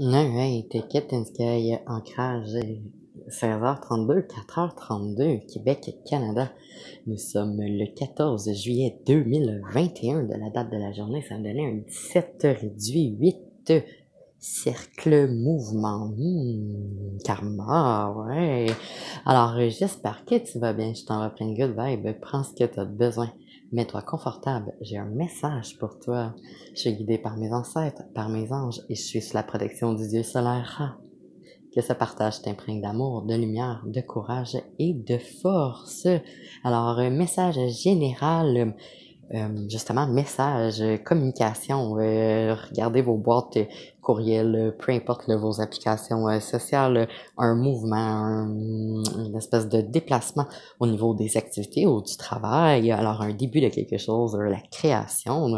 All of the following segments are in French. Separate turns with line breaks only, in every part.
Alright, Captain Sky, ancrage 16h32, 4h32, Québec, Canada. Nous sommes le 14 juillet 2021 de la date de la journée. Ça me donnait un 17 réduit 8 cercle mouvement. Karma, ouais. Alors, j'espère que tu vas bien. Je t'envoie plein de good vibes. Prends ce que tu as besoin. Mets-toi confortable. J'ai un message pour toi. Je suis guidé par mes ancêtres, par mes anges, et je suis sous la protection du Dieu solaire Ra. Que ce partage t'imprègne d'amour, de lumière, de courage et de force. Alors, message général, justement, message, communication, regardez vos boîtes courriels, peu importe là, vos applications sociales, un mouvement, une espèce de déplacement au niveau des activités ou du travail, alors un début de quelque chose, la création,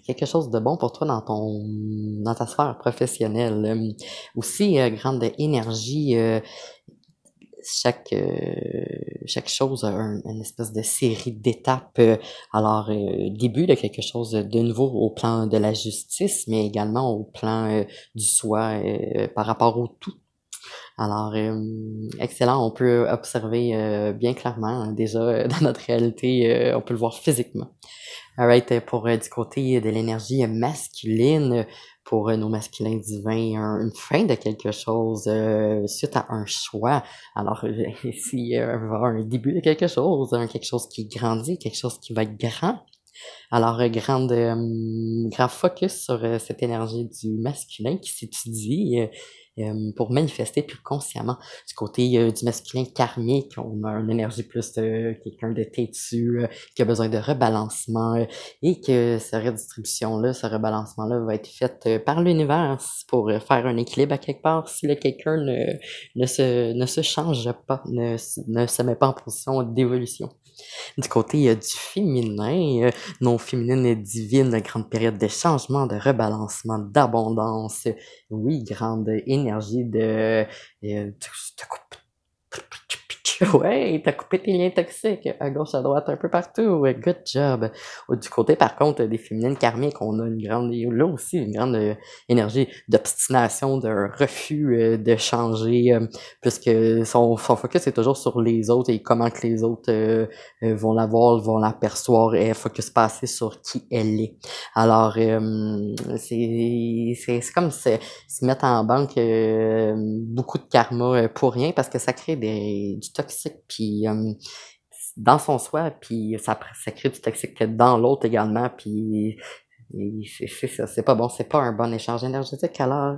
quelque chose de bon pour toi dans ta sphère professionnelle. Aussi, grande énergie, chaque chose a une espèce de série d'étapes. Alors, début de quelque chose de nouveau au plan de la justice, mais également au plan du soi par rapport au tout. Alors, excellent, on peut observer bien clairement déjà dans notre réalité, on peut le voir physiquement. Alright, pour du côté de l'énergie masculine, pour nos masculins divins, une fin de quelque chose suite à un choix. Alors, ici, il va y avoir un début de quelque chose qui grandit, quelque chose qui va être grand. Alors, grand focus sur cette énergie du masculin qui s'étudie pour manifester plus consciemment. Du côté du masculin karmique, on a une énergie plus de quelqu'un de têtu qui a besoin de rebalancement et que cette redistribution-là, ce rebalancement-là va être fait par l'univers pour faire un équilibre à quelque part si le quelqu'un ne se change pas, ne se met pas en position d'évolution. Du côté du féminin, non féminine et divine, grande période de changement, de rebalancement, d'abondance. Oui, grande énergie de... Ouais, t'as coupé tes liens toxiques à gauche, à droite, un peu partout. Good job. Du côté, par contre, des féminines karmiques, on a là aussi, une grande énergie d'obstination, de refus de changer, puisque son focus est toujours sur les autres et comment que les autres vont la voir, vont l'apercevoir et elle focus pas assez sur qui elle est. Alors, c'est comme se mettre en banque beaucoup de karma pour rien parce que ça crée du toxique puis dans son soi puis ça crée du toxique dans l'autre également puis c'est ça, c'est pas bon, c'est pas un bon échange énergétique alors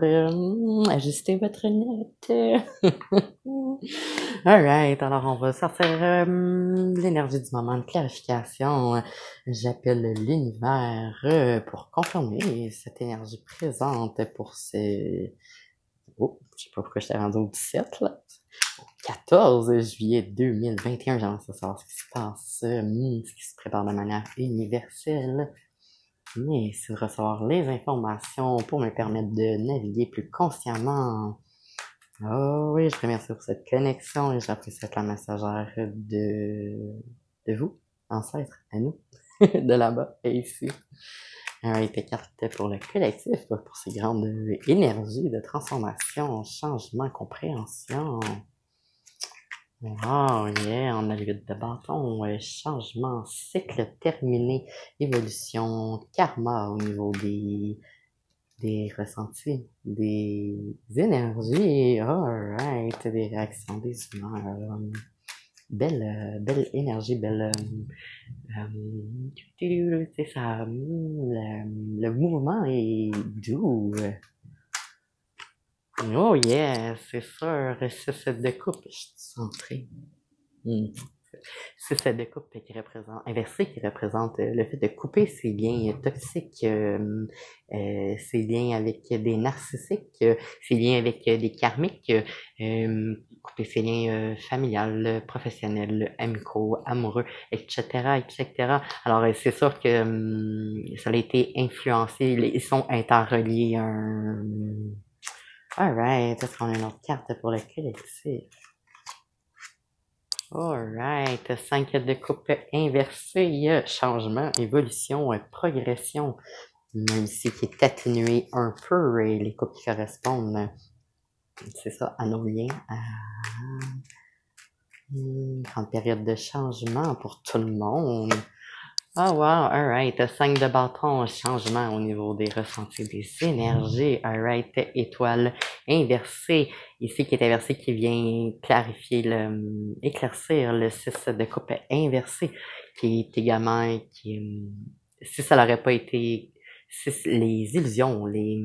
ajustez votre net. Alright, alors on va sortir l'énergie du moment de clarification. J'appelle l'univers pour confirmer cette énergie présente pour ces... Oh, je sais pas pourquoi je t'ai rendu au 17 là. Au 14 juillet 2021, j'aimerais savoir ce qui se passe, ce qui se prépare de manière universelle. Mais c'est de recevoir les informations pour me permettre de naviguer plus consciemment. Oh oui, je remercie pour cette connexion et j'apprécie être la messagère de vous, ancêtres, à nous, de là-bas et ici. Tes cartes pour le collectif, pour ces grandes énergies de transformation, changement, compréhension. Oh yeah, on a le 8 de bâton, changement, cycle terminé, évolution, karma au niveau des ressentis, des énergies, alright, des réactions, des humeurs, belle énergie, c'est ça, le mouvement est doux. Oh yeah, c'est sûr, c'est cette découpe, je suis centré. C'est cette découpe qui représente, inversée qui représente le fait de couper ses liens toxiques, ses liens avec des narcissiques, ses liens avec des karmiques, couper ses liens familiales, professionnels, amicaux, amoureux, etc., etc. Alors, c'est sûr que ça a été influencé, ils sont interreliés. Alright, est-ce qu'on a une autre carte pour le collectif? Alright, 5 de coupe inversée, changement, évolution, progression. même ici qui est atténué un peu, et les coupes qui correspondent, c'est ça, à nos liens. Grande période de changement pour tout le monde. Oh wow, alright. 5 de bâton, changement au niveau des ressentis, des énergies. Alright, étoile inversée. Ici qui est inversée, qui vient clarifier éclaircir le 6 de coupe inversé, qui est également, si ça n'aurait pas été, si les illusions, les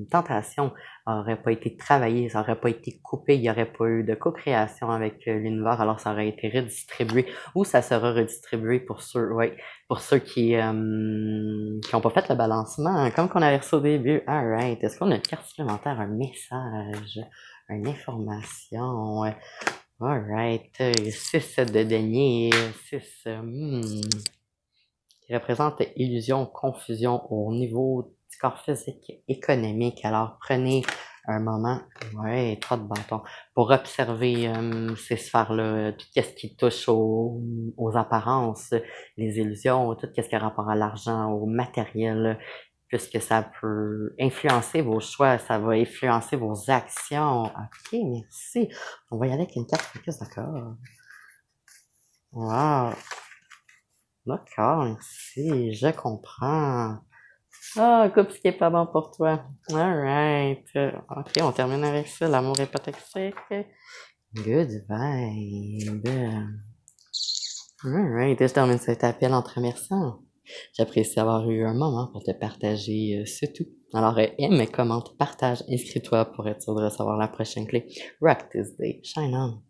tentations n'auraient pas été travaillées, ça n'aurait pas été coupé, il n'y aurait pas eu de co-création avec l'univers, alors ça aurait été redistribué, ou ça sera redistribué pour ceux, pour ceux qui n'ont pas fait le balancement, comme qu'on avait reçu au début. Alright, est-ce qu'on a une carte supplémentaire, un message, une information? Alright, 6 de denier, 6, qui représente illusion, confusion au niveau du corps physique, économique. Alors, prenez un moment, 3 de bâton, pour observer ces sphères-là, tout ce qui touche aux apparences, les illusions, tout ce qui a rapport à l'argent, au matériel, puisque ça peut influencer vos choix, ça va influencer vos actions. Ok, merci. On va y aller avec une carte focus, d'accord. Wow. D'accord, merci, je comprends. Ah, coupe ce qui est pas bon pour toi. Alright. Ok, on termine avec ça. L'amour est pas toxique. Good vibe. Alright, je termine cet appel en te remerciant. J'apprécie avoir eu un moment pour te partager ce tout. Alors, aime, commente, partage, inscris-toi pour être sûr de recevoir la prochaine clé. Rock this day. Shine on.